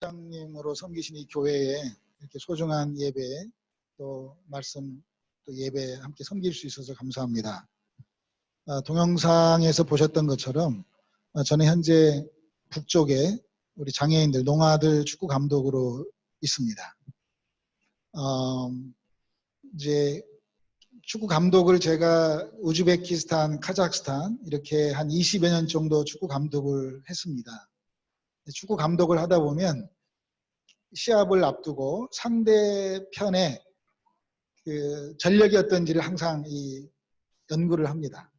장님으로 섬기신 이 교회에 이렇게 소중한 예배 또 말씀 또 예배 함께 섬길 수 있어서 감사합니다. 동영상에서 보셨던 것처럼 저는 현재 북쪽에 우리 장애인들, 농아들 축구 감독으로 있습니다. 이제 축구 감독을 제가 우즈베키스탄, 카자흐스탄 이렇게 한 20여 년 정도 축구 감독을 했습니다. 축구 감독을 하다 보면 시합을 앞두고 상대편의 그 전력이 어떤지를 항상 연구를 합니다.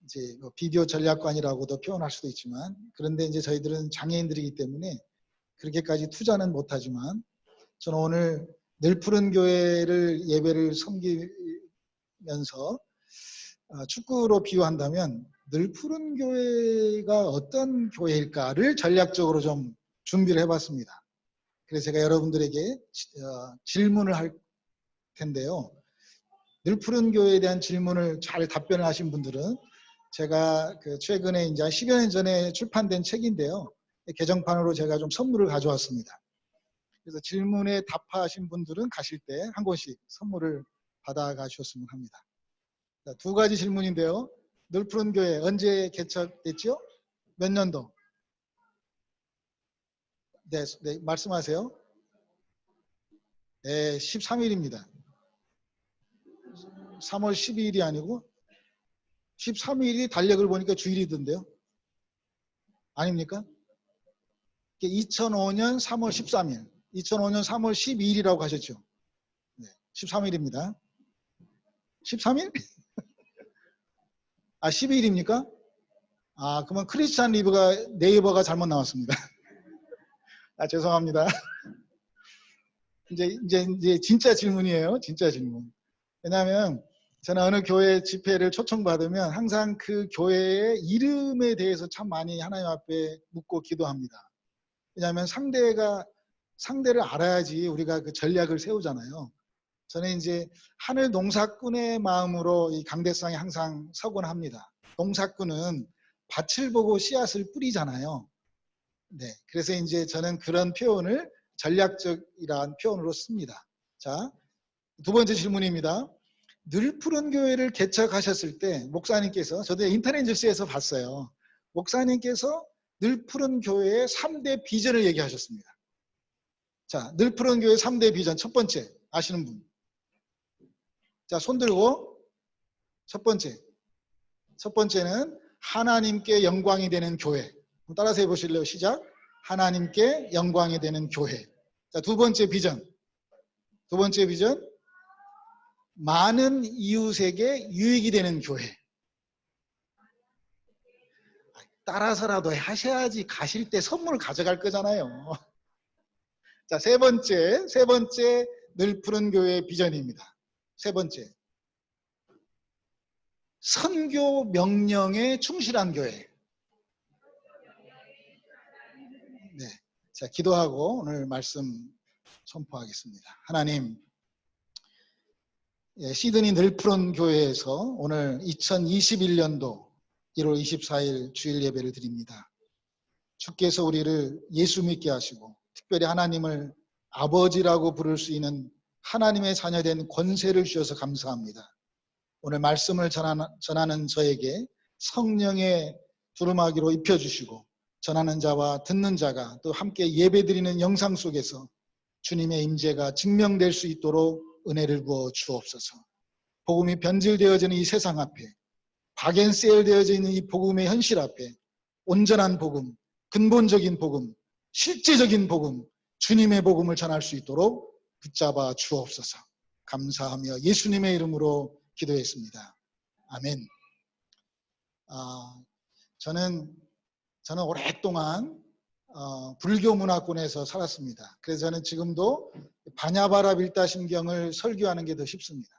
이제 뭐 비디오 전략관이라고도 표현할 수도 있지만, 그런데 이제 저희들은 장애인들이기 때문에 그렇게까지 투자는 못하지만, 저는 오늘 늘푸른 교회를 예배를 섬기면서 축구로 비유한다면 늘푸른 교회가 어떤 교회일까를 전략적으로 좀 준비를 해봤습니다. 그래서 제가 여러분들에게 질문을 할 텐데요. 늘푸른 교회에 대한 질문을 잘 답변을 하신 분들은 제가 최근에 이제 10여 년 전에 출판된 책인데요. 개정판으로 제가 좀 선물을 가져왔습니다. 그래서 질문에 답하신 분들은 가실 때 한 권씩 선물을 받아가셨으면 합니다. 자, 두 가지 질문인데요. 늘푸른 교회 언제 개척됐죠? 몇 년도? 네, 말씀하세요. 네, 13일입니다. 3월 12일이 아니고 13일이 달력을 보니까 주일이던데요. 아닙니까? 2005년 3월 13일, 2005년 3월 12일이라고 하셨죠. 네, 13일입니다. 13일? 아, 12일입니까? 아, 그러면 크리스찬 네이버가 잘못 나왔습니다. 아, 죄송합니다. 이제 진짜 질문이에요. 진짜 질문. 왜냐하면 저는 어느 교회 집회를 초청받으면 항상 그 교회의 이름에 대해서 참 많이 하나님 앞에 묻고 기도합니다. 왜냐하면 상대를 알아야지 우리가 그 전략을 세우잖아요. 저는 이제 하늘 농사꾼의 마음으로 이 강대상에 항상 서곤 합니다. 농사꾼은 밭을 보고 씨앗을 뿌리잖아요. 네, 그래서 이제 저는 그런 표현을 전략적이라는 표현으로 씁니다. 자, 두 번째 질문입니다. 늘푸른 교회를 개척하셨을 때 목사님께서, 저도 인터넷 뉴스에서 봤어요. 목사님께서 늘푸른 교회의 3대 비전을 얘기하셨습니다. 자, 늘푸른 교회 3대 비전 첫 번째 아시는 분? 자, 손 들고 첫 번째는 하나님께 영광이 되는 교회. 따라서 해보실래요? 시작. 하나님께 영광이 되는 교회. 자, 두 번째 비전. 많은 이웃에게 유익이 되는 교회. 따라서라도 하셔야지 가실 때 선물 가져갈 거잖아요. 자, 세 번째 늘푸른 교회의 비전입니다. 세 번째. 선교 명령에 충실한 교회. 네. 자, 기도하고 오늘 말씀 선포하겠습니다. 하나님, 시드니 늘푸른 교회에서 오늘 2021년도 1월 24일 주일 예배를 드립니다. 주께서 우리를 예수 믿게 하시고 특별히 하나님을 아버지라고 부를 수 있는 하나님의 자녀된 권세를 주셔서 감사합니다. 오늘 말씀을 전하는 저에게 성령의 두루마기로 입혀주시고 전하는 자와 듣는 자가 또 함께 예배드리는 영상 속에서 주님의 임재가 증명될 수 있도록 은혜를 부어 주옵소서. 복음이 변질되어지는 이 세상 앞에, 박앤세일되어져 있는 이 복음의 현실 앞에 온전한 복음, 근본적인 복음, 실제적인 복음, 주님의 복음을 전할 수 있도록 붙잡아 주옵소서. 감사하며 예수님의 이름으로 기도했습니다. 아멘. 저는 오랫동안 불교 문화권에서 살았습니다. 그래서 저는 지금도 바냐바라 빌다심경을 설교하는 게 더 쉽습니다.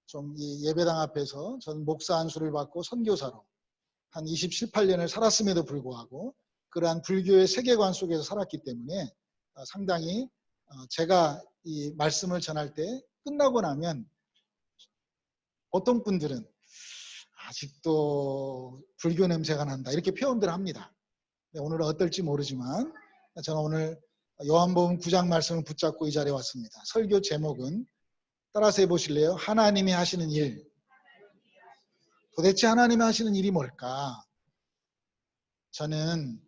좀 이 예배당 앞에서 저는 목사 안수를 받고 선교사로 한 27, 8년을 살았음에도 불구하고 그러한 불교의 세계관 속에서 살았기 때문에 상당히 제가 이 말씀을 전할 때 끝나고 나면 어떤 분들은 아직도 불교 냄새가 난다 이렇게 표현들 합니다. 오늘은 어떨지 모르지만 저는 오늘 요한복음 9장 말씀을 붙잡고 이 자리에 왔습니다. 설교 제목은 따라서 해보실래요? 하나님이 하시는 일. 도대체 하나님이 하시는 일이 뭘까? 저는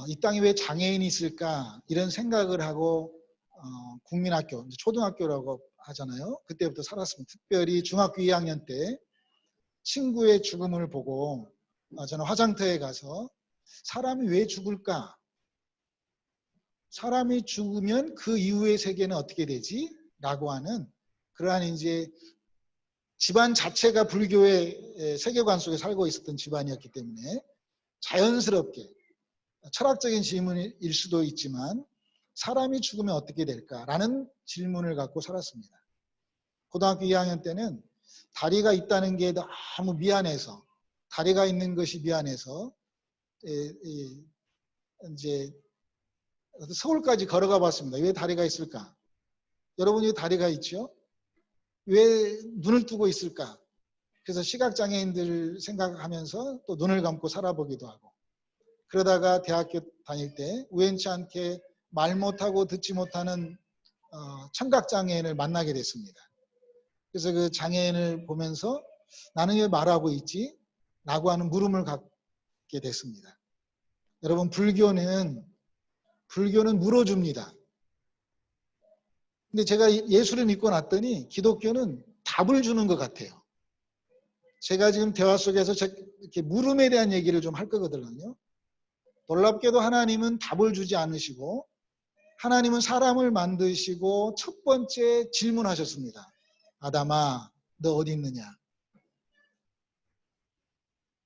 이 땅에 왜 장애인이 있을까? 이런 생각을 하고 국민학교, 초등학교라고 하잖아요. 그때부터 살았습니다. 특별히 중학교 2학년 때 친구의 죽음을 보고 저는 화장터에 가서 사람이 왜 죽을까? 사람이 죽으면 그 이후의 세계는 어떻게 되지? 라고 하는 그러한 이제 집안 자체가 불교의 세계관 속에 살고 있었던 집안이었기 때문에 자연스럽게 철학적인 질문일 수도 있지만 사람이 죽으면 어떻게 될까라는 질문을 갖고 살았습니다. 고등학교 2학년 때는 다리가 있다는 게 너무 미안해서 다리가 있는 것이 미안해서 이제 서울까지 걸어가 봤습니다. 왜 다리가 있을까? 여러분이 왜 다리가 있죠? 왜 눈을 뜨고 있을까? 그래서 시각장애인들 생각하면서 또 눈을 감고 살아보기도 하고 그러다가 대학교 다닐 때 우연치 않게 말 못하고 듣지 못하는 청각장애인을 만나게 됐습니다. 그래서 그 장애인을 보면서 나는 왜 말하고 있지? 라고 하는 물음을 갖게 됐습니다. 여러분 불교는 물어줍니다. 근데 제가 예수를 믿고 났더니 기독교는 답을 주는 것 같아요. 제가 지금 대화 속에서 이렇게 물음에 대한 얘기를 좀 할 거거든요. 놀랍게도 하나님은 답을 주지 않으시고 하나님은 사람을 만드시고 첫 번째 질문하셨습니다. 아담아, 너 어디 있느냐?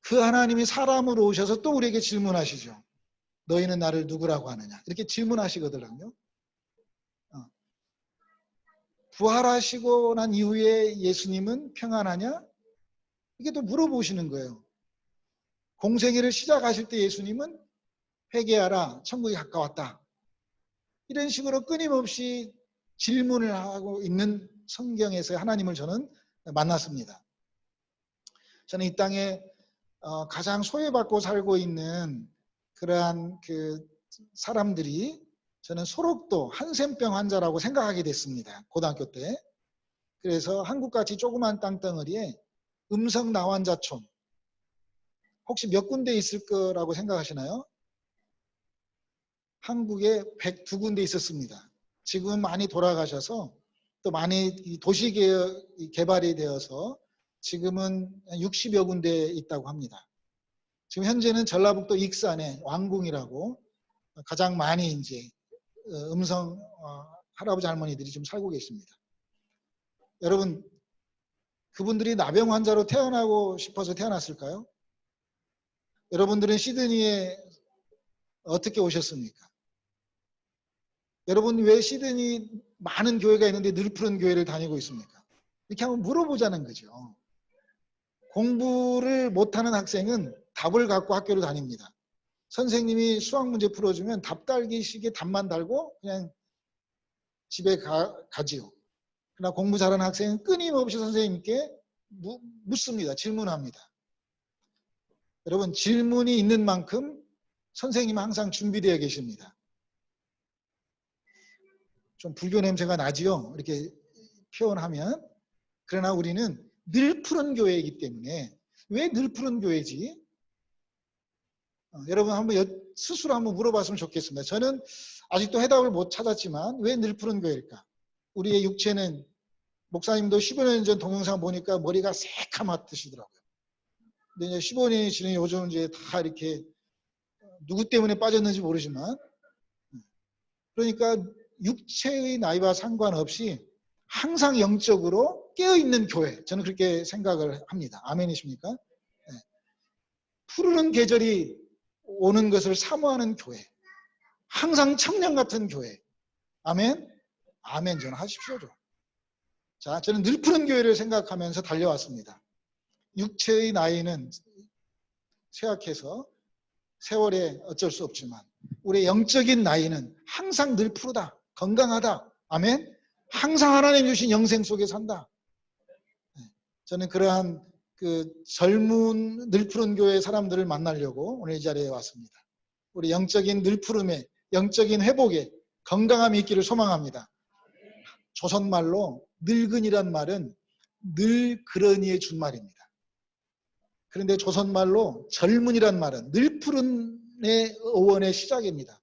그 하나님이 사람으로 오셔서 또 우리에게 질문하시죠. 너희는 나를 누구라고 하느냐? 이렇게 질문하시거든요. 부활하시고 난 이후에 예수님은 평안하냐? 이게 또 물어보시는 거예요. 공생애를 시작하실 때 예수님은 회개하라, 천국이 가까웠다. 이런 식으로 끊임없이 질문을 하고 있는 성경에서 하나님을 저는 만났습니다. 저는 이 땅에 가장 소외받고 살고 있는 그러한 그 사람들이 저는 소록도 한센병 환자라고 생각하게 됐습니다. 고등학교 때. 그래서 한국같이 조그만 땅덩어리에 음성 나환자촌 혹시 몇 군데 있을 거라고 생각하시나요? 한국에 102군데 있었습니다. 지금 많이 돌아가셔서 또 많이 도시 개발이 되어서 지금은 60여 군데 있다고 합니다. 지금 현재는 전라북도 익산에 왕궁이라고 가장 많이 이제 음성 할아버지 할머니들이 좀 살고 계십니다. 여러분 그분들이 나병 환자로 태어나고 싶어서 태어났을까요? 여러분들은 시드니에 어떻게 오셨습니까? 여러분 왜 시드니 많은 교회가 있는데 늘 푸른 교회를 다니고 있습니까? 이렇게 한번 물어보자는 거죠. 공부를 못하는 학생은 답을 갖고 학교를 다닙니다. 선생님이 수학 문제 풀어주면 답달기식에 답만 달고 그냥 집에 가지요. 그러나 공부 잘하는 학생은 끊임없이 선생님께 묻습니다. 질문합니다. 여러분 질문이 있는 만큼 선생님은 항상 준비되어 계십니다. 좀 불교 냄새가 나지요. 이렇게 표현하면. 그러나 우리는 늘 푸른 교회이기 때문에 왜 늘 푸른 교회지? 여러분 한번 스스로 한번 물어봤으면 좋겠습니다. 저는 아직도 해답을 못 찾았지만 왜 늘 푸른 교회일까? 우리의 육체는 목사님도 15년 전 동영상 보니까 머리가 새카맣으시더라고요. 근데 이제 15년이 지난 요즘 이제 다 이렇게 누구 때문에 빠졌는지 모르지만 그러니까 육체의 나이와 상관없이 항상 영적으로 깨어있는 교회. 저는 그렇게 생각을 합니다. 아멘이십니까? 네. 푸르는 계절이 오는 것을 사모하는 교회. 항상 청년 같은 교회. 아멘? 아멘 좀 하십시오. 좀. 자, 저는 늘 푸른 교회를 생각하면서 달려왔습니다. 육체의 나이는 쇠약해서 세월에 어쩔 수 없지만 우리의 영적인 나이는 항상 늘 푸르다. 건강하다. 아멘? 항상 하나님 주신 영생 속에 산다. 저는 그러한 그 젊은 늘푸른 교회 사람들을 만나려고 오늘 이 자리에 왔습니다. 우리 영적인 늘푸름에 영적인 회복에 건강함이 있기를 소망합니다. 조선말로 늙은이란 말은 늘 그러니의 준말입니다. 그런데 조선말로 젊은이란 말은 늘 푸른의 어원의 시작입니다.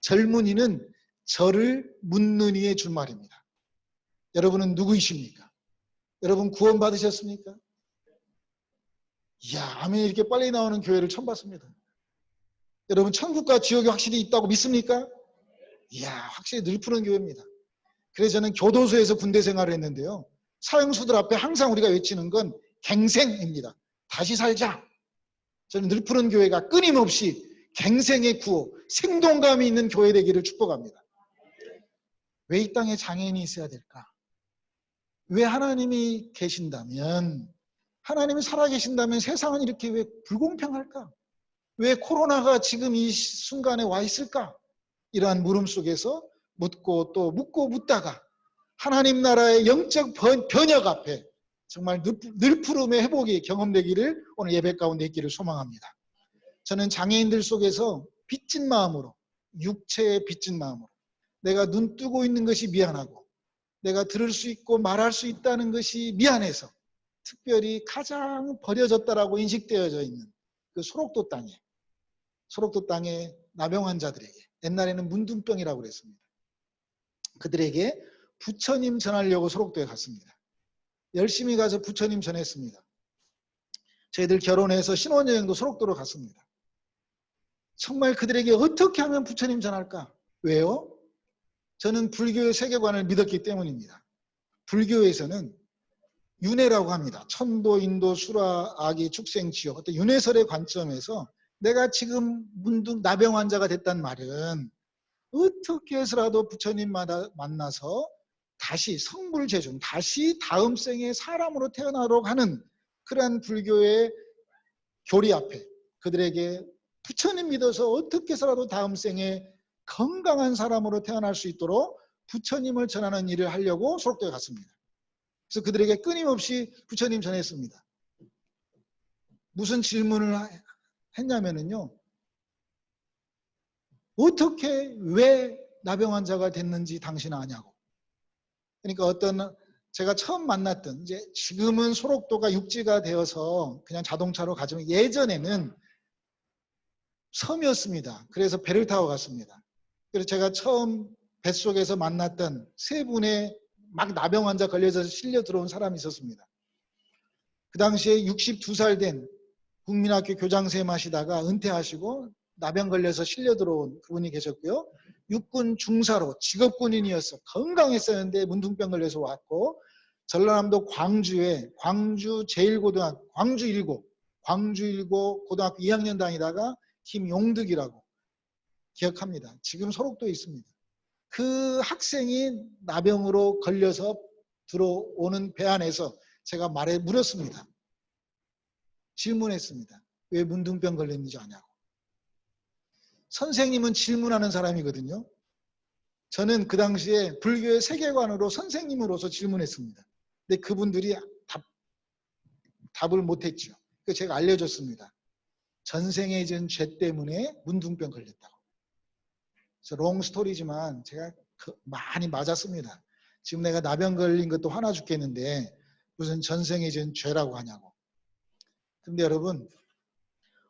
젊은이는 저를 묻는 이의 준말입니다. 여러분은 누구이십니까? 여러분 구원 받으셨습니까? 이야, 아멘 이렇게 빨리 나오는 교회를 처음 봤습니다. 여러분 천국과 지옥이 확실히 있다고 믿습니까? 이야, 확실히 늘 푸른 교회입니다. 그래서 저는 교도소에서 군대 생활을 했는데요. 사형수들 앞에 항상 우리가 외치는 건 갱생입니다. 다시 살자. 저는 늘 푸른 교회가 끊임없이 갱생의 구호, 생동감이 있는 교회 되기를 축복합니다. 왜 이 땅에 장애인이 있어야 될까? 왜 하나님이 계신다면, 하나님이 살아계신다면 세상은 이렇게 왜 불공평할까? 왜 코로나가 지금 이 순간에 와 있을까? 이러한 물음 속에서 묻고 또 묻고 묻다가 하나님 나라의 영적 변혁 앞에 정말 늘푸름의 회복이 경험되기를 오늘 예배 가운데 있기를 소망합니다. 저는 장애인들 속에서 빚진 마음으로, 육체의 빚진 마음으로, 내가 눈 뜨고 있는 것이 미안하고 내가 들을 수 있고 말할 수 있다는 것이 미안해서 특별히 가장 버려졌다라고 인식되어져 있는 그 소록도 땅에 나병 환자들에게, 옛날에는 문둥병이라고 그랬습니다. 그들에게 부처님 전하려고 소록도에 갔습니다. 열심히 가서 부처님 전했습니다. 저희들 결혼해서 신혼여행도 소록도로 갔습니다. 정말 그들에게 어떻게 하면 부처님 전할까? 왜요? 저는 불교의 세계관을 믿었기 때문입니다. 불교에서는 윤회라고 합니다. 천도, 인도, 수라, 아기, 축생, 지옥. 어떤 윤회설의 관점에서 내가 지금 나병 환자가 됐단 말은 어떻게 해서라도 부처님 만나서 다시 성불재준, 다시 다음 생에 사람으로 태어나도록 하는 그러한 불교의 교리 앞에 그들에게 부처님 믿어서 어떻게 해서라도 다음 생에 건강한 사람으로 태어날 수 있도록 부처님을 전하는 일을 하려고 소록도에 갔습니다. 그래서 그들에게 끊임없이 부처님 전했습니다. 무슨 질문을 했냐면요. 어떻게 왜 나병 환자가 됐는지 당신은 아냐고. 그러니까 제가 처음 만났던, 이제 지금은 소록도가 육지가 되어서 그냥 자동차로 가지만 예전에는 섬이었습니다. 그래서 배를 타고 갔습니다. 그래서 제가 처음 뱃속에서 만났던 세 분의 막 나병 환자 걸려서 실려 들어온 사람이 있었습니다. 그 당시에 62살 된 국민학교 교장선생 하시다가 은퇴하시고 나병 걸려서 실려 들어온 그분이 계셨고요. 육군 중사로 직업군인이어서 건강했었는데 문둥병 걸려서 왔고, 전라남도 광주에 광주 제1고등학교, 광주 1고 고등학교 2학년 다니다가 김용득이라고 기억합니다. 지금 소록도에 있습니다. 그 학생이 나병으로 걸려서 들어오는 배 안에서 제가 물었습니다. 질문했습니다. 왜 문둥병 걸렸는지 아냐고. 선생님은 질문하는 사람이거든요. 저는 그 당시에 불교의 세계관으로 선생님으로서 질문했습니다. 근데 그분들이 답을 못했죠. 그래서 제가 알려줬습니다. 전생에 진 죄 때문에 문둥병 걸렸다고. 그래서 롱스토리지만 제가 많이 맞았습니다. 지금 내가 나병 걸린 것도 화나 죽겠는데 무슨 전생에 진 죄라고 하냐고. 근데 여러분,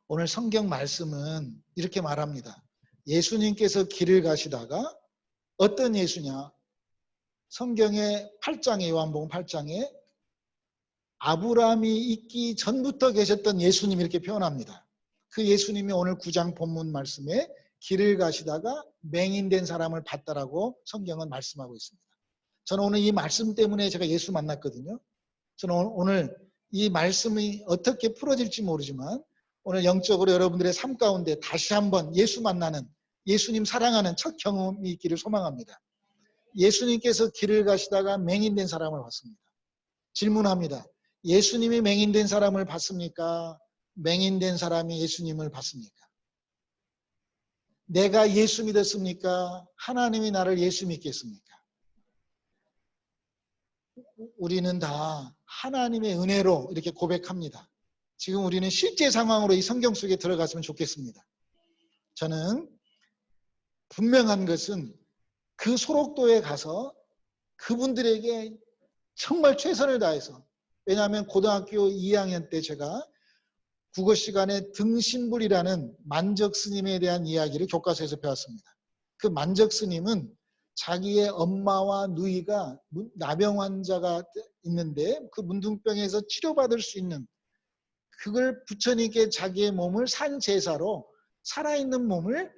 오늘 성경 말씀은 이렇게 말합니다. 예수님께서 길을 가시다가, 어떤 예수냐? 성경의 8장에, 요한복음 8장에 아브라함이 있기 전부터 계셨던 예수님 이렇게 표현합니다. 그 예수님이 오늘 9장 본문 말씀에 길을 가시다가 맹인된 사람을 봤다라고 성경은 말씀하고 있습니다. 저는 오늘 이 말씀 때문에 제가 예수 만났거든요. 저는 오늘 이 말씀이 어떻게 풀어질지 모르지만 오늘 영적으로 여러분들의 삶 가운데 다시 한번 예수 만나는, 예수님 사랑하는 첫 경험이 있기를 소망합니다. 예수님께서 길을 가시다가 맹인된 사람을 봤습니다. 질문합니다. 예수님이 맹인된 사람을 봤습니까? 맹인된 사람이 예수님을 봤습니까? 내가 예수 믿었습니까? 하나님이 나를 예수 믿겠습니까? 우리는 다 하나님의 은혜로 이렇게 고백합니다. 지금 우리는 실제 상황으로 이 성경 속에 들어갔으면 좋겠습니다. 저는 분명한 것은 그 소록도에 가서 그분들에게 정말 최선을 다해서, 왜냐하면 고등학교 2학년 때 제가 국어 시간에 등신불이라는 만적 스님에 대한 이야기를 교과서에서 배웠습니다. 그 만적 스님은 자기의 엄마와 누이가 나병 환자가 있는데 그 문둥병에서 치료받을 수 있는, 그걸 부처님께 자기의 몸을 산제사로 살아있는 몸을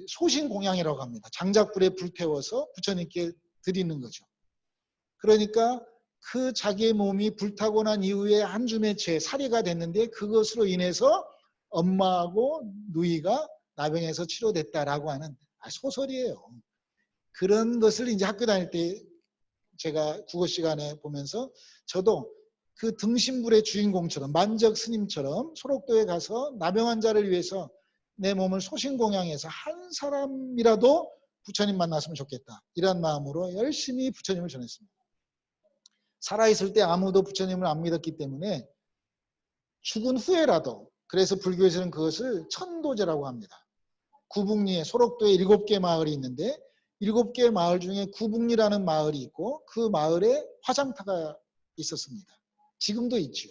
소신공양이라고 합니다. 장작불에 불태워서 부처님께 드리는 거죠. 그러니까 그 자기의 몸이 불타고 난 이후에 한 줌의 살이가 됐는데 그것으로 인해서 엄마하고 누이가 나병에서 치료됐다라고 하는 소설이에요. 그런 것을 이제 학교 다닐 때 제가 국어 시간에 보면서 저도 그 등신불의 주인공처럼 만적 스님처럼 소록도에 가서 나병 환자를 위해서 내 몸을 소신공양해서 한 사람이라도 부처님 만났으면 좋겠다, 이런 마음으로 열심히 부처님을 전했습니다. 살아있을 때 아무도 부처님을 안 믿었기 때문에 죽은 후에라도, 그래서 불교에서는 그것을 천도제라고 합니다. 구북리에 소록도에 7개 마을이 있는데 7개 마을 중에 구북리라는 마을이 있고 그 마을에 화장터가 있었습니다. 지금도 있죠.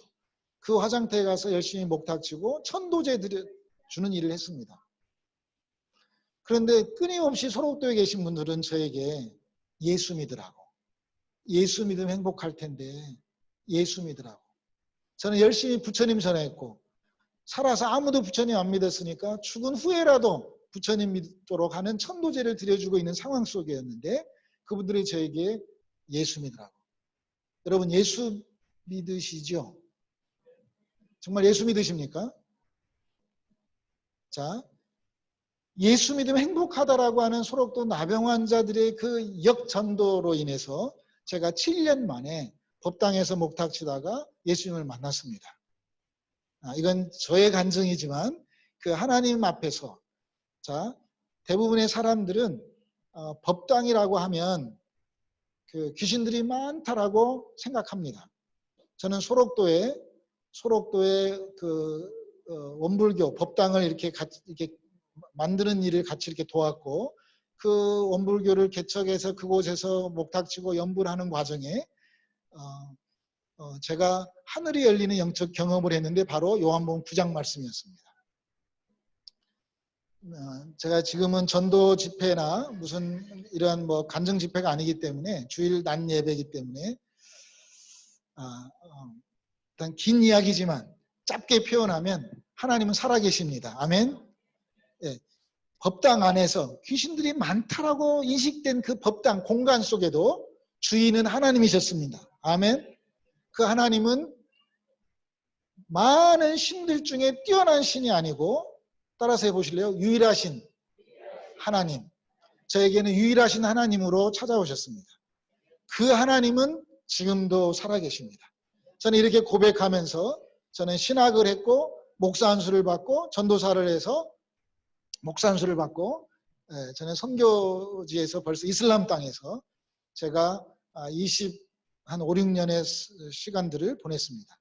그 화장터에 가서 열심히 목탁치고 천도제 주는 일을 했습니다. 그런데 끊임없이 소록도에 계신 분들은 저에게 예수 믿으라고, 예수 믿으면 행복할 텐데 예수 믿으라고. 저는 열심히 부처님 전했고, 살아서 아무도 부처님 안 믿었으니까 죽은 후에라도 부처님 믿도록 하는 천도제를 드려주고 있는 상황 속이었는데 그분들이 저에게 예수 믿으라고. 여러분 예수 믿으시죠? 정말 예수 믿으십니까? 자, 예수 믿으면 행복하다라고 하는 소록도 나병 환자들의 그 역전도로 인해서 제가 7년 만에 법당에서 목탁치다가 예수님을 만났습니다. 이건 저의 간증이지만 그 하나님 앞에서, 자, 대부분의 사람들은 법당이라고 하면 그 귀신들이 많다라고 생각합니다. 저는 소록도에 그 원불교 법당을 이렇게 만드는 일을 같이 이렇게 도왔고, 그 원불교를 개척해서 그곳에서 목탁치고 연불하는 과정에 제가 하늘이 열리는 영적 경험을 했는데 바로 요한복음 9장 말씀이었습니다. 제가 지금은 전도 집회나 무슨 이러한 뭐 간증 집회가 아니기 때문에, 주일 낮 예배이기 때문에 일단 긴 이야기지만 짧게 표현하면 하나님은 살아계십니다. 아멘. 예, 법당 안에서 귀신들이 많다라고 인식된 그 법당 공간 속에도 주인은 하나님이셨습니다. 아멘. 그 하나님은 많은 신들 중에 뛰어난 신이 아니고, 따라서 해보실래요? 유일하신 하나님. 저에게는 유일하신 하나님으로 찾아오셨습니다. 그 하나님은 지금도 살아계십니다. 저는 이렇게 고백하면서 저는 신학을 했고 목사 안수를 받고 전도사를 해서 목사 안수를 받고, 저는 선교지에서 벌써 이슬람 땅에서 제가 한 5, 6년의 시간들을 보냈습니다.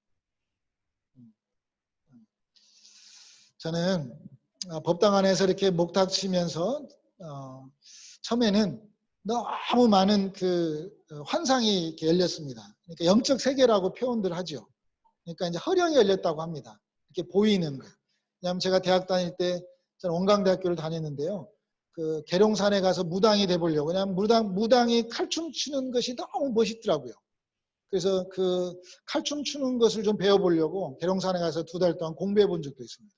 저는 법당 안에서 이렇게 목탁치면서 처음에는 너무 많은 그 환상이 이렇게 열렸습니다. 그러니까 영적 세계라고 표현들 하죠. 그러니까 이제 허령이 열렸다고 합니다. 이렇게 보이는 거. 왜냐하면 제가 대학 다닐 때 저는 원광대학교를 다녔는데요. 그 계룡산에 가서 무당이 돼보려고, 왜냐하면 무당이 칼춤 추는 것이 너무 멋있더라고요. 그래서 그 칼춤 추는 것을 좀 배워보려고 계룡산에 가서 2달 동안 공부해 본 적도 있습니다.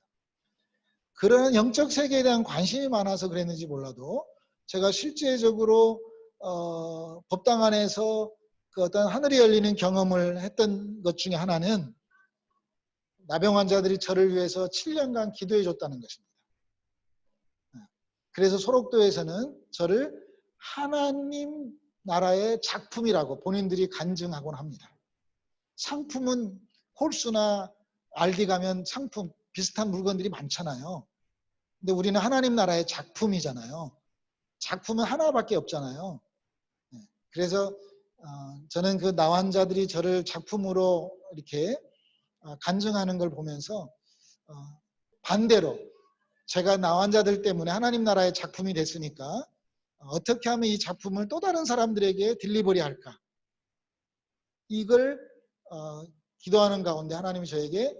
그런 영적 세계에 대한 관심이 많아서 그랬는지 몰라도 제가 실제적으로 법당 안에서 그 어떤 하늘이 열리는 경험을 했던 것 중에 하나는 나병 환자들이 저를 위해서 7년간 기도해 줬다는 것입니다. 그래서 소록도에서는 저를 하나님 나라의 작품이라고 본인들이 간증하곤 합니다. 상품은 홀수나 알디 가면 상품 비슷한 물건들이 많잖아요. 근데 우리는 하나님 나라의 작품이잖아요. 작품은 하나밖에 없잖아요. 그래서 저는 그 나환자들이 저를 작품으로 이렇게 간증하는 걸 보면서 반대로 제가 나환자들 때문에 하나님 나라의 작품이 됐으니까 어떻게 하면 이 작품을 또 다른 사람들에게 딜리버리 할까? 이걸 기도하는 가운데 하나님이 저에게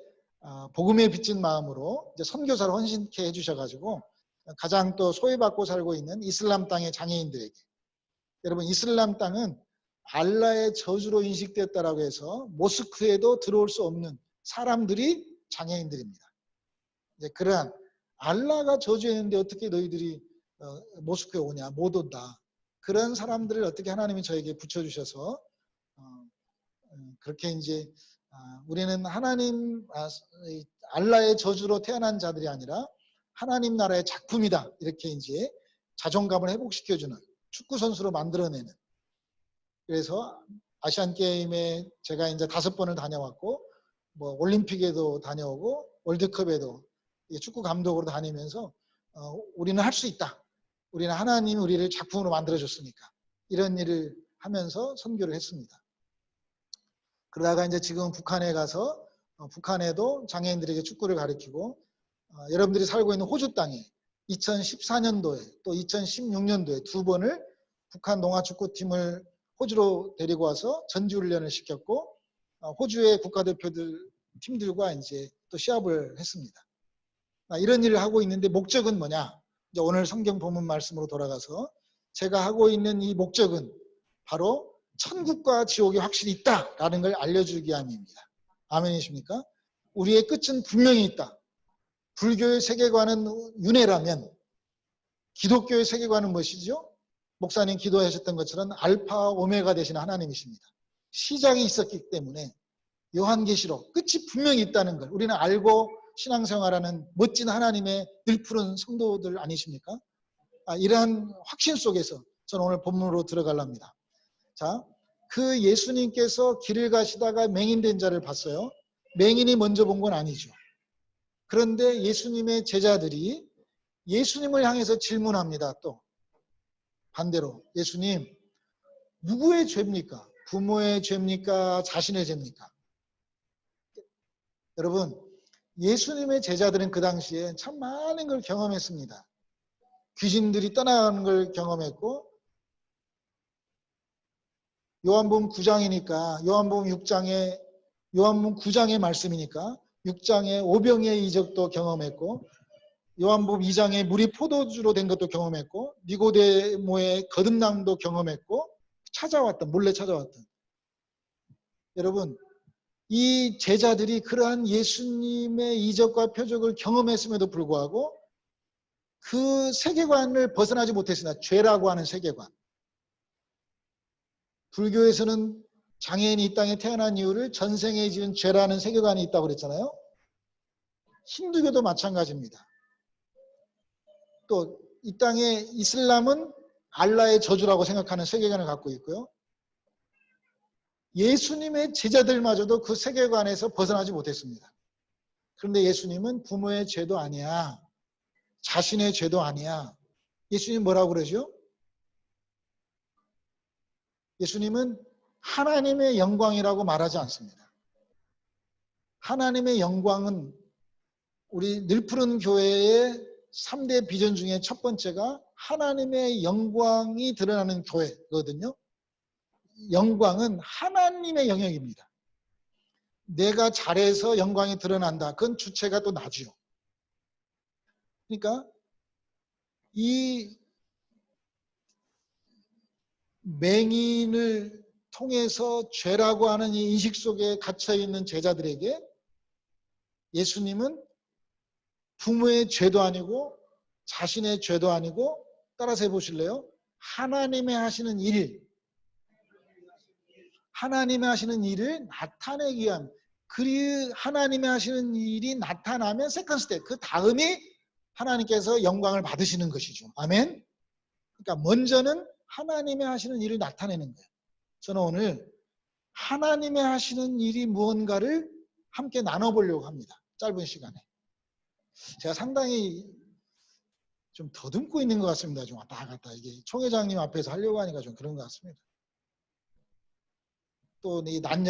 복음에 빚진 마음으로 이제 선교사를 헌신케 해주셔가지고 가장 또 소외받고 살고 있는 이슬람 땅의 장애인들에게, 여러분 이슬람 땅은 알라의 저주로 인식됐다라고 해서 모스크에도 들어올 수 없는 사람들이 장애인들입니다. 이제 그러한 알라가 저주했는데 어떻게 너희들이 모스크에 오냐, 못 온다. 그런 사람들을 어떻게 하나님이 저에게 붙여주셔서 그렇게 이제 우리는 하나님 알라의 저주로 태어난 자들이 아니라 하나님 나라의 작품이다. 이렇게 이제 자존감을 회복시켜주는 축구 선수로 만들어내는. 그래서 아시안 게임에 제가 이제 5번을 다녀왔고, 뭐 올림픽에도 다녀오고 월드컵에도 축구 감독으로 다니면서 우리는 할 수 있다. 우리는 하나님이 우리를 작품으로 만들어줬으니까 이런 일을 하면서 선교를 했습니다. 그러다가 이제 지금 북한에 가서 북한에도 장애인들에게 축구를 가르치고 여러분들이 살고 있는 호주 땅에 2014년도에 또 2016년도에 2번을 북한 농아축구팀을 호주로 데리고 와서 전지훈련을 시켰고 호주의 국가대표들 팀들과 이제 또 시합을 했습니다. 이런 일을 하고 있는데 목적은 뭐냐? 이제 오늘 성경 본문 말씀으로 돌아가서 제가 하고 있는 이 목적은 바로 천국과 지옥이 확실히 있다라는 걸 알려주기 위함입니다. 아멘이십니까? 우리의 끝은 분명히 있다. 불교의 세계관은 윤회라면 기독교의 세계관은 무엇이죠? 목사님 기도하셨던 것처럼 알파 오메가 되시는 하나님이십니다. 시작이 있었기 때문에 요한계시록 끝이 분명히 있다는 걸 우리는 알고 신앙생활하는 멋진 하나님의 늘푸른 성도들 아니십니까? 이러한 확신 속에서 저는 오늘 본문으로 들어가랍니다. 자, 그 예수님께서 길을 가시다가 맹인된 자를 봤어요. 맹인이 먼저 본 건 아니죠. 그런데 예수님의 제자들이 예수님을 향해서 질문합니다. 또 반대로 예수님, 누구의 죄입니까? 부모의 죄입니까? 자신의 죄입니까? 여러분, 예수님의 제자들은 그 당시에 참 많은 걸 경험했습니다. 귀신들이 떠나가는 걸 경험했고, 요한복음 9장이니까 요한복음 9장의 말씀이니까 6장의 오병이의 이적도 경험했고, 요한복음 2장에 물이 포도주로 된 것도 경험했고, 니고데모의 거듭남도 경험했고, 몰래 찾아왔던. 여러분, 이 제자들이 그러한 예수님의 이적과 표적을 경험했음에도 불구하고 그 세계관을 벗어나지 못했습니다. 죄라고 하는 세계관. 불교에서는 장애인이 이 땅에 태어난 이유를 전생에 지은 죄라는 세계관이 있다고 그랬잖아요. 힌두교도 마찬가지입니다. 또 이 땅에 이슬람은 알라의 저주라고 생각하는 세계관을 갖고 있고요. 예수님의 제자들마저도 그 세계관에서 벗어나지 못했습니다. 그런데 예수님은 부모의 죄도 아니야. 자신의 죄도 아니야. 예수님 뭐라고 그러죠? 예수님은 하나님의 영광이라고 말하지 않습니다. 하나님의 영광은 우리 늘푸른 교회의 3대 비전 중에 첫 번째가 하나님의 영광이 드러나는 교회거든요. 영광은 하나님의 영역입니다. 내가 잘해서 영광이 드러난다. 그건 주체가 또 나죠. 그러니까 이 맹인을 통해서 죄라고 하는 이 인식 속에 갇혀있는 제자들에게 예수님은 부모의 죄도 아니고 자신의 죄도 아니고, 따라서 해보실래요? 하나님의 하시는 일을 나타내기 위한, 하나님의 하시는 일이 나타나면 세컨 스텝, 그 다음이 하나님께서 영광을 받으시는 것이죠. 아멘. 그러니까 먼저는 하나님의 하시는 일을 나타내는 거예요. 저는 오늘 하나님의 하시는 일이 무언가를 함께 나눠보려고 합니다. 짧은 시간에. 제가 상당히 좀 더듬고 있는 것 같습니다. 좀 왔다 갔다. 이게 총회장님 앞에서 하려고 하니까 좀 그런 것 같습니다. 또 이 낮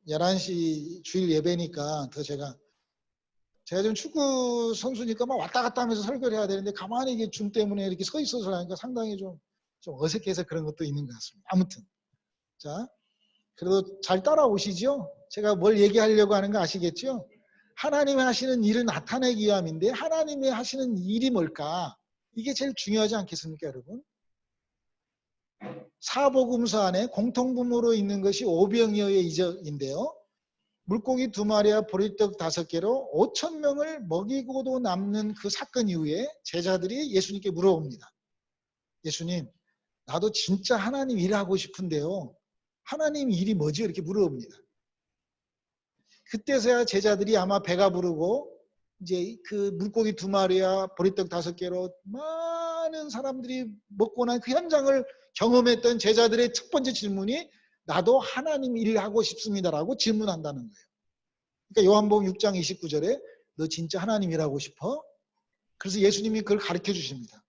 11시 주일 예배니까 더 제가 제가 좀 축구 선수니까 막 왔다 갔다 하면서 설교를 해야 되는데 가만히 이게 줌 때문에 이렇게 서 있어서 하니까 상당히 좀 어색해서 그런 것도 있는 것 같습니다. 아무튼 자, 그래도 잘 따라오시죠? 제가 뭘 얘기하려고 하는 거 아시겠죠? 하나님이 하시는 일을 나타내기 위함인데 하나님이 하시는 일이 뭘까? 이게 제일 중요하지 않겠습니까, 여러분? 사복음서 안에 공통분모로 있는 것이 오병이어의 이적인데요. 물고기 2마리와 보리떡 5개로 5,000명을 먹이고도 남는 그 사건 이후에 제자들이 예수님께 물어봅니다. 예수님, 나도 진짜 하나님 일하고 싶은데요. 하나님 일이 뭐지? 이렇게 물어봅니다. 그때서야 제자들이 아마 배가 부르고 이제 그 물고기 2마리와 보리떡 5개로 많은 사람들이 먹고 난 그 현장을 경험했던 제자들의 첫 번째 질문이 나도 하나님 일을 하고 싶습니다라고 질문한다는 거예요. 그러니까 요한복음 6장 29절에 너 진짜 하나님 일하고 싶어? 그래서 예수님이 그걸 가르쳐 주십니다.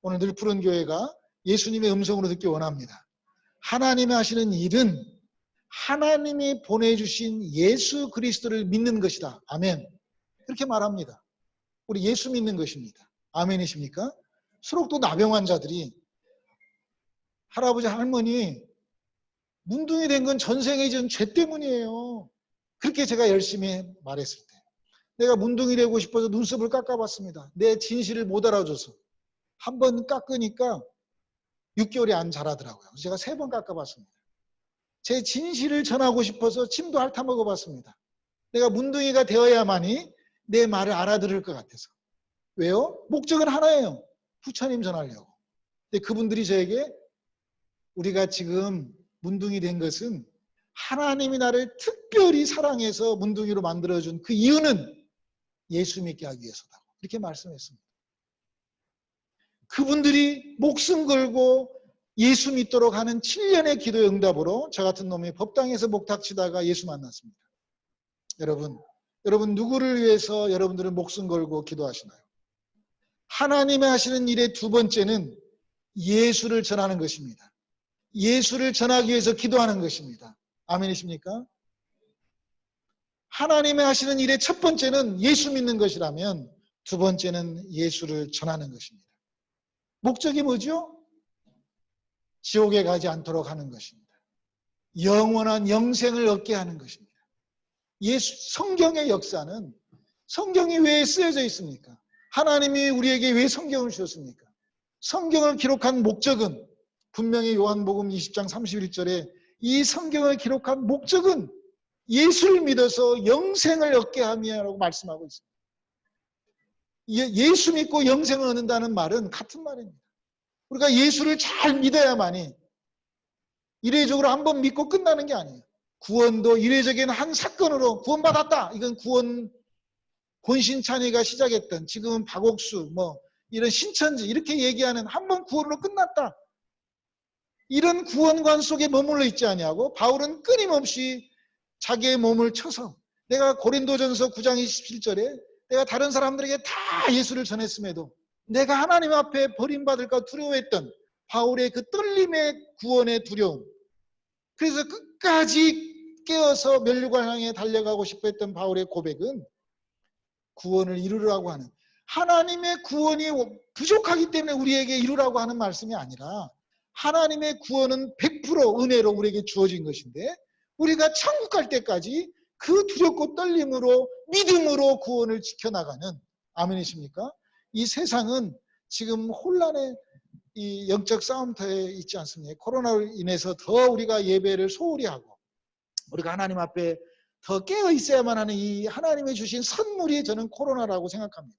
오늘 늘 푸른 교회가 예수님의 음성으로 듣기 원합니다. 하나님이 하시는 일은 하나님이 보내주신 예수 그리스도를 믿는 것이다. 아멘. 그렇게 말합니다. 우리 예수 믿는 것입니다. 아멘이십니까? 수록도 나병 환자들이 할아버지 할머니 문둥이 된 건 전생에 지은 죄 때문이에요. 그렇게 제가 열심히 말했을 때 내가 문둥이 되고 싶어서 눈썹을 깎아봤습니다. 내 진실을 못 알아줘서 한 번 깎으니까 6개월이 안 자라더라고요. 그래서 제가 3번 깎아봤습니다. 제 진실을 전하고 싶어서 침도 핥아 먹어봤습니다. 내가 문둥이가 되어야만이 내 말을 알아들을 것 같아서. 왜요? 목적은 하나예요. 부처님 전하려고. 근데 그분들이 저에게 우리가 지금 문둥이 된 것은 하나님이 나를 특별히 사랑해서 문둥이로 만들어준 그 이유는 예수 믿게 하기 위해서다. 이렇게 말씀했습니다. 그분들이 목숨 걸고 예수 믿도록 하는 7년의 기도의 응답으로 저 같은 놈이 법당에서 목탁치다가 예수 만났습니다. 여러분 누구를 위해서 여러분들은 목숨 걸고 기도하시나요? 하나님이 하시는 일의 2번째는 예수를 전하는 것입니다. 예수를 전하기 위해서 기도하는 것입니다. 아멘이십니까? 하나님이 하시는 일의 1번째는 예수 믿는 것이라면 2번째는 예수를 전하는 것입니다. 목적이 뭐죠? 지옥에 가지 않도록 하는 것입니다. 영원한 영생을 얻게 하는 것입니다. 성경의 역사는 성경이 왜 쓰여져 있습니까? 하나님이 우리에게 왜 성경을 주셨습니까? 성경을 기록한 목적은 분명히 요한복음 20장 31절에 이 성경을 기록한 목적은 예수를 믿어서 영생을 얻게 함이라고 말씀하고 있습니다. 예수 믿고 영생을 얻는다는 말은 같은 말입니다. 우리가 예수를 잘 믿어야만이 이례적으로 한번 믿고 끝나는 게 아니에요. 구원도 이례적인 한 사건으로 구원받았다. 이건 구원 권신찬이가 시작했던 지금은 박옥수 이런 신천지 이렇게 얘기하는 한번 구원으로 끝났다. 이런 구원관 속에 머물러 있지 아니하고 바울은 끊임없이 자기의 몸을 쳐서 내가 고린도전서 9장 27절에 내가 다른 사람들에게 다 예수를 전했음에도 내가 하나님 앞에 버림받을까 두려워했던 바울의 그 떨림의 구원의 두려움. 그래서 끝까지 깨어서 면류관 향해 달려가고 싶어 했던 바울의 고백은 구원을 이루라고 하는 하나님의 구원이 부족하기 때문에 우리에게 이루라고 하는 말씀이 아니라 하나님의 구원은 100% 은혜로 우리에게 주어진 것인데 우리가 천국 갈 때까지 그 두렵고 떨림으로 믿음으로 구원을 지켜나가는 아멘이십니까? 이 세상은 지금 혼란의 이 영적 싸움터에 있지 않습니까? 코로나로 인해서 더 우리가 예배를 소홀히 하고 우리가 하나님 앞에 더 깨어 있어야만 하는 이 하나님이 주신 선물이 저는 코로나라고 생각합니다.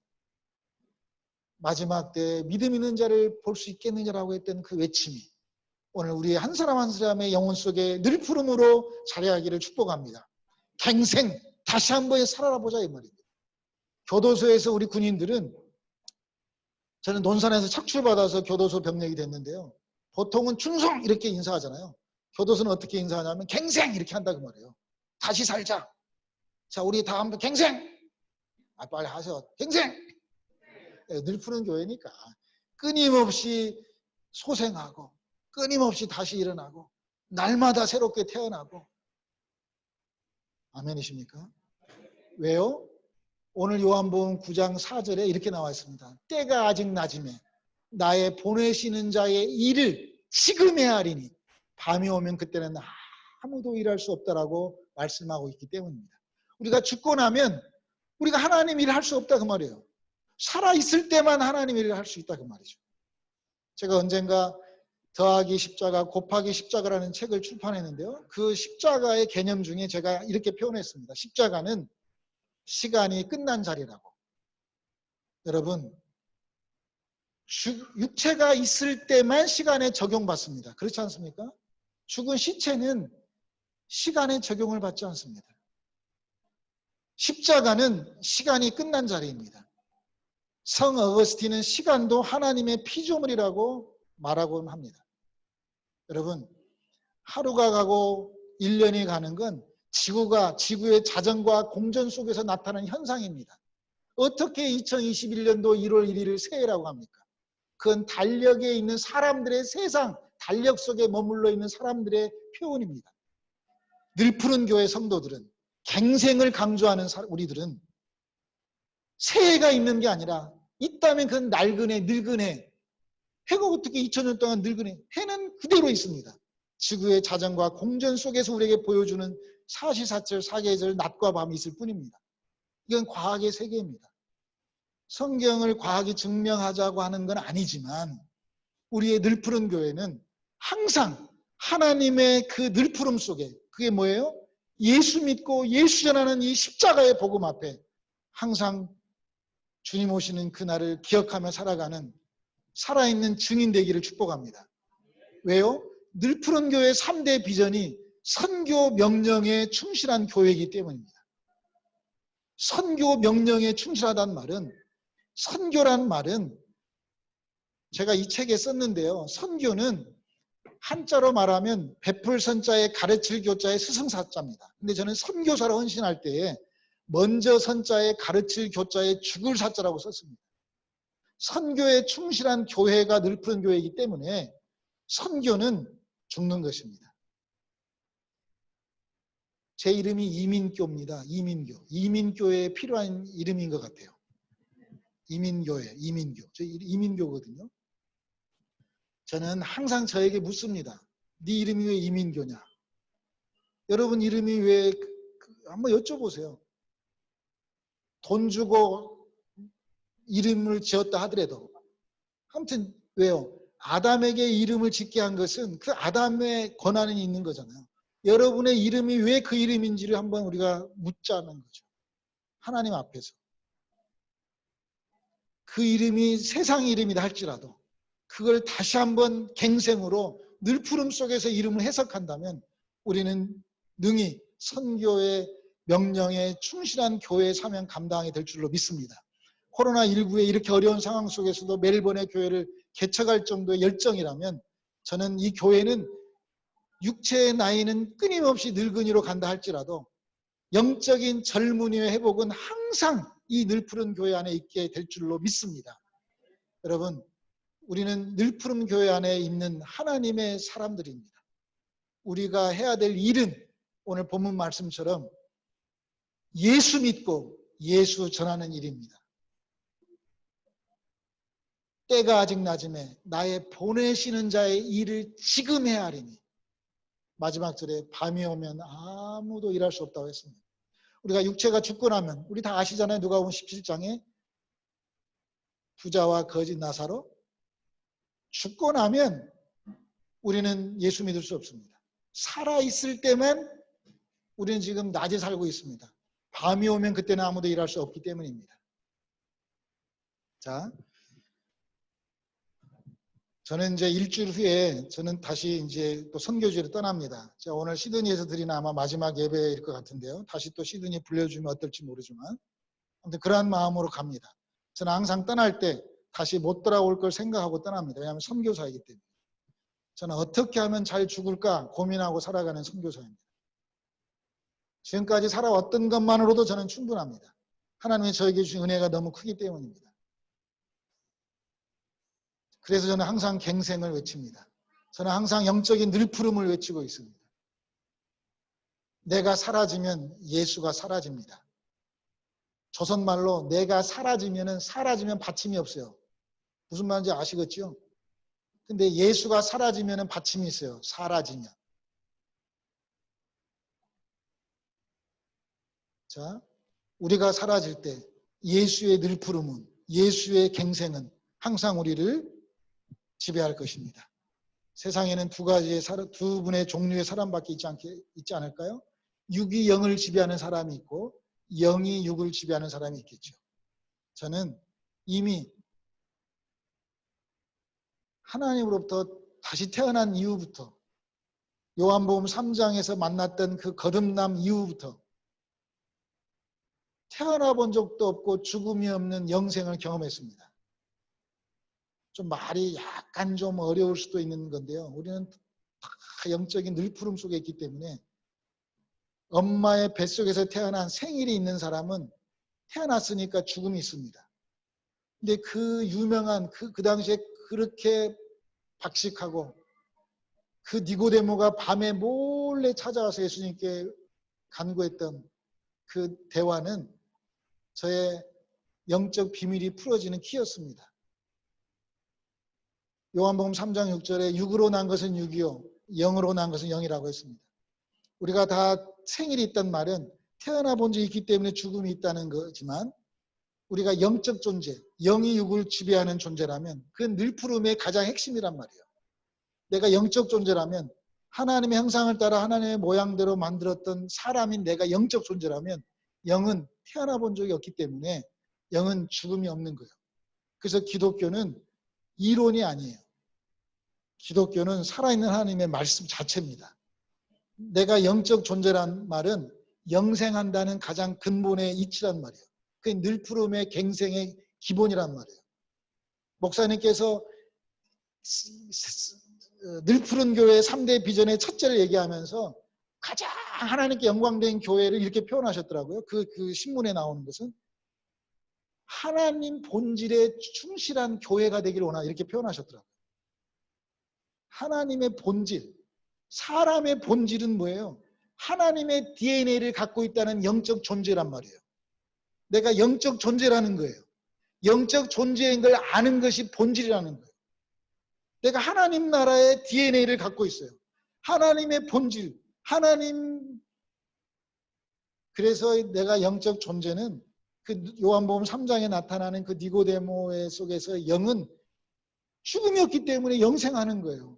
마지막 때 믿음 있는 자를 볼 수 있겠느냐라고 했던 그 외침이 오늘 우리 한 사람 한 사람의 영혼 속에 늘 푸름으로 자리하기를 축복합니다. 갱생 다시 한번 살아보자 이 말입니다. 교도소에서 우리 군인들은 저는 논산에서 착출받아서 교도소 병력이 됐는데요. 보통은 충성 이렇게 인사하잖아요. 교도소는 어떻게 인사하냐면 갱생 이렇게 한다 그 말이에요. 다시 살자. 자 우리 다 한번 갱생. 빨리 하셔. 갱생. 늘 푸른 교회니까 끊임없이 소생하고 끊임없이 다시 일어나고 날마다 새롭게 태어나고 아멘이십니까? 왜요? 오늘 요한복음 9장 4절에 이렇게 나와 있습니다. 때가 아직 낮음에 나의 보내시는 자의 일을 지금 해야 하리니 밤이 오면 그때는 아무도 일할 수 없다라고 말씀하고 있기 때문입니다. 우리가 죽고 나면 우리가 하나님 일을 할 수 없다 그 말이에요. 살아있을 때만 하나님 일을 할 수 있다 그 말이죠. 제가 언젠가 더하기 십자가 곱하기 십자가라는 책을 출판했는데요. 그 십자가의 개념 중에 제가 이렇게 표현했습니다. 십자가는 시간이 끝난 자리라고. 여러분, 육체가 있을 때만 시간에 적용받습니다. 그렇지 않습니까? 죽은 시체는 시간에 적용을 받지 않습니다. 십자가는 시간이 끝난 자리입니다. 성 어거스틴은 시간도 하나님의 피조물이라고 말하곤 합니다. 여러분, 하루가 가고 1년이 가는 건 지구의 자전과 공전 속에서 나타나는 현상입니다. 어떻게 2021년도 1월 1일을 새해라고 합니까? 그건 달력에 있는 사람들의 세상, 달력 속에 머물러 있는 사람들의 표현입니다. 늘푸른 교회 성도들은, 갱생을 강조하는 우리들은 새해가 있는 게 아니라 있다면 그건 낡은 해, 늙은 해. 해가 어떻게 2000년 동안 늙은 해? 해는 그대로 있습니다. 지구의 자전과 공전 속에서 우리에게 보여주는 사시사철, 사계절, 낮과 밤이 있을 뿐입니다. 이건 과학의 세계입니다. 성경을 과학이 증명하자고 하는 건 아니지만 우리의 늘푸른 교회는 항상 하나님의 그 늘푸름 속에, 그게 뭐예요? 예수 믿고 예수 전하는 이 십자가의 복음 앞에 항상 주님 오시는 그날을 기억하며 살아가는 살아있는 증인 되기를 축복합니다. 왜요? 늘푸른 교회의 3대 비전이 선교 명령에 충실한 교회이기 때문입니다. 선교 명령에 충실하다는 말은, 선교란 말은 제가 이 책에 썼는데요. 선교는 한자로 말하면 베풀 선자에 가르칠 교자의 스승사자입니다. 근데 저는 선교사로 헌신할 때에 먼저 선자에 가르칠 교자의 죽을 사자라고 썼습니다. 선교에 충실한 교회가 늘푸른 교회이기 때문에 선교는 죽는 것입니다. 제 이름이 이민교입니다. 이민교. 이민교에 필요한 이름인 것 같아요. 이민교회, 이민교. 저 이민교거든요. 저는 항상 저에게 묻습니다. 네 이름이 왜 이민교냐? 여러분 이름이 왜, 한번 여쭤보세요. 돈 주고 이름을 지었다 하더라도. 아무튼 왜요? 아담에게 이름을 짓게 한 것은 그 아담의 권한이 있는 거잖아요. 여러분의 이름이 왜 그 이름인지를 한번 우리가 묻자는 거죠. 하나님 앞에서. 그 이름이 세상 이름이다 할지라도 그걸 다시 한번 갱생으로 늘푸름 속에서 이름을 해석한다면 우리는 능히 선교의 명령에 충실한 교회의 사명 감당이 될 줄로 믿습니다. 코로나19의 이렇게 어려운 상황 속에서도 멜번의 교회를 개척할 정도의 열정이라면 저는 이 교회는 육체의 나이는 끊임없이 늙은이로 간다 할지라도 영적인 젊은이의 회복은 항상 이 늘푸른 교회 안에 있게 될 줄로 믿습니다. 여러분, 우리는 늘푸른 교회 안에 있는 하나님의 사람들입니다. 우리가 해야 될 일은 오늘 본문 말씀처럼 예수 믿고 예수 전하는 일입니다. 때가 아직 낮음에 나의 보내시는 자의 일을 지금 해야 하리니 마지막 절에 밤이 오면 아무도 일할 수 없다고 했습니다. 우리가 육체가 죽고 나면 우리 다 아시잖아요. 누가복음 17장에 부자와 거지 나사로 죽고 나면 우리는 예수 믿을 수 없습니다. 살아있을 때만 우리는 지금 낮에 살고 있습니다. 밤이 오면 그때는 아무도 일할 수 없기 때문입니다. 자, 저는 이제 일주일 후에 저는 다시 이제 또 선교지로 떠납니다. 제가 오늘 시드니에서 드리는 아마 마지막 예배일 것 같은데요. 다시 또 시드니 불려주면 어떨지 모르지만 아무튼 그러한 마음으로 갑니다. 저는 항상 떠날 때 다시 못 돌아올 걸 생각하고 떠납니다. 왜냐하면 선교사이기 때문에. 저는 어떻게 하면 잘 죽을까 고민하고 살아가는 선교사입니다. 지금까지 살아왔던 것만으로도 저는 충분합니다. 하나님이 저에게 주신 은혜가 너무 크기 때문입니다. 그래서 저는 항상 갱생을 외칩니다. 저는 항상 영적인 늘푸름을 외치고 있습니다. 내가 사라지면 예수가 사라집니다. 조선말로 내가 사라지면 받침이 없어요. 무슨 말인지 아시겠죠? 근데 예수가 사라지면 받침이 있어요. 사라지면. 자, 우리가 사라질 때 예수의 늘푸름은, 예수의 갱생은 항상 우리를 지배할 것입니다. 세상에는 두 분의 종류의 사람밖에 있지 않을까요? 육이 영을 지배하는 사람이 있고 영이 육을 지배하는 사람이 있겠죠. 저는 이미 하나님으로부터 다시 태어난 이후부터, 요한복음 3장에서 만났던 그 거듭남 이후부터 태어나 본 적도 없고 죽음이 없는 영생을 경험했습니다. 좀 말이 약간 좀 어려울 수도 있는 건데요. 우리는 다 영적인 늘푸름 속에 있기 때문에 엄마의 뱃속에서 태어난 생일이 있는 사람은 태어났으니까 죽음이 있습니다. 근데 그 유명한 그 당시에 그렇게 박식하고 그 니고데모가 밤에 몰래 찾아와서 예수님께 간구했던 그 대화는 저의 영적 비밀이 풀어지는 키였습니다. 요한복음 3장 6절에 육으로 난 것은 육이요 영으로 난 것은 영이라고 했습니다. 우리가 다 생일이 있단 말은 태어나 본 적이 있기 때문에 죽음이 있다는 거지만 우리가 영적 존재, 영이 육을 지배하는 존재라면 그 늘푸름의 가장 핵심이란 말이에요. 내가 영적 존재라면 하나님의 형상을 따라 하나님의 모양대로 만들었던 사람인 내가 영적 존재라면 영은 태어나 본 적이 없기 때문에 영은 죽음이 없는 거예요. 그래서 기독교는 이론이 아니에요. 기독교는 살아있는 하나님의 말씀 자체입니다. 내가 영적 존재란 말은 영생한다는 가장 근본의 이치란 말이에요. 그게 늘푸름의 갱생의 기본이란 말이에요. 목사님께서 늘푸른 교회의 3대 비전의 첫째를 얘기하면서 가장 하나님께 영광된 교회를 이렇게 표현하셨더라고요. 그 신문에 나오는 것은 하나님 본질에 충실한 교회가 되기를 원한다 이렇게 표현하셨더라고요. 하나님의 본질, 사람의 본질은 뭐예요? 하나님의 DNA를 갖고 있다는 영적 존재란 말이에요. 내가 영적 존재라는 거예요. 영적 존재인 걸 아는 것이 본질이라는 거예요. 내가 하나님 나라의 DNA를 갖고 있어요. 하나님의 본질, 하나님. 그래서 내가 영적 존재는 그 요한복음 3장에 나타나는 그 니고데모의 속에서 영은 죽음이 없기 때문에 영생하는 거예요.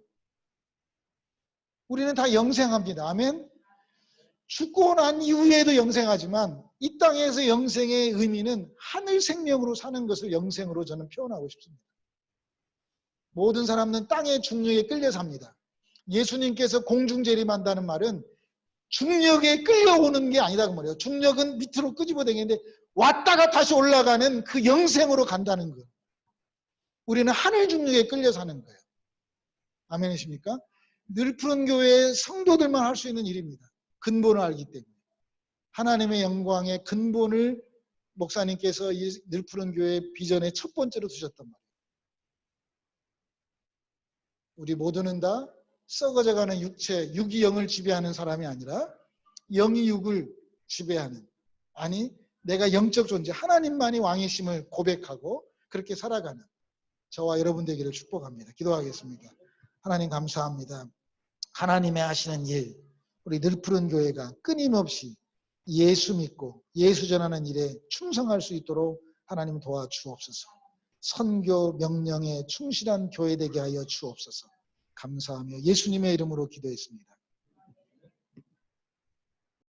우리는 다 영생합니다. 아멘. 죽고 난 이후에도 영생하지만 이 땅에서 영생의 의미는 하늘 생명으로 사는 것을 영생으로 저는 표현하고 싶습니다. 모든 사람은 땅의 중력에 끌려 삽니다. 예수님께서 공중재림한다는 말은 중력에 끌려오는 게 아니다 그 말이에요. 중력은 밑으로 끄집어당기는데 왔다가 다시 올라가는 그 영생으로 간다는 거예요. 우리는 하늘 중력에 끌려 사는 거예요. 아멘이십니까? 늘푸른 교회의 성도들만 할 수 있는 일입니다. 근본을 알기 때문에. 하나님의 영광의 근본을 목사님께서 이 늘푸른 교회의 비전의 첫 번째로 두셨단 말이에요. 우리 모두는 다 썩어져가는 육체, 육이 영을 지배하는 사람이 아니라 영이 육을 지배하는, 아니 내가 영적 존재, 하나님만이 왕이심을 고백하고 그렇게 살아가는 저와 여러분 되기를 축복합니다. 기도하겠습니다. 하나님 감사합니다. 하나님의 하시는 일, 우리 늘푸른 교회가 끊임없이 예수 믿고 예수 전하는 일에 충성할 수 있도록 하나님 도와주옵소서. 선교 명령에 충실한 교회 되게 하여 주옵소서. 감사하며 예수님의 이름으로 기도했습니다.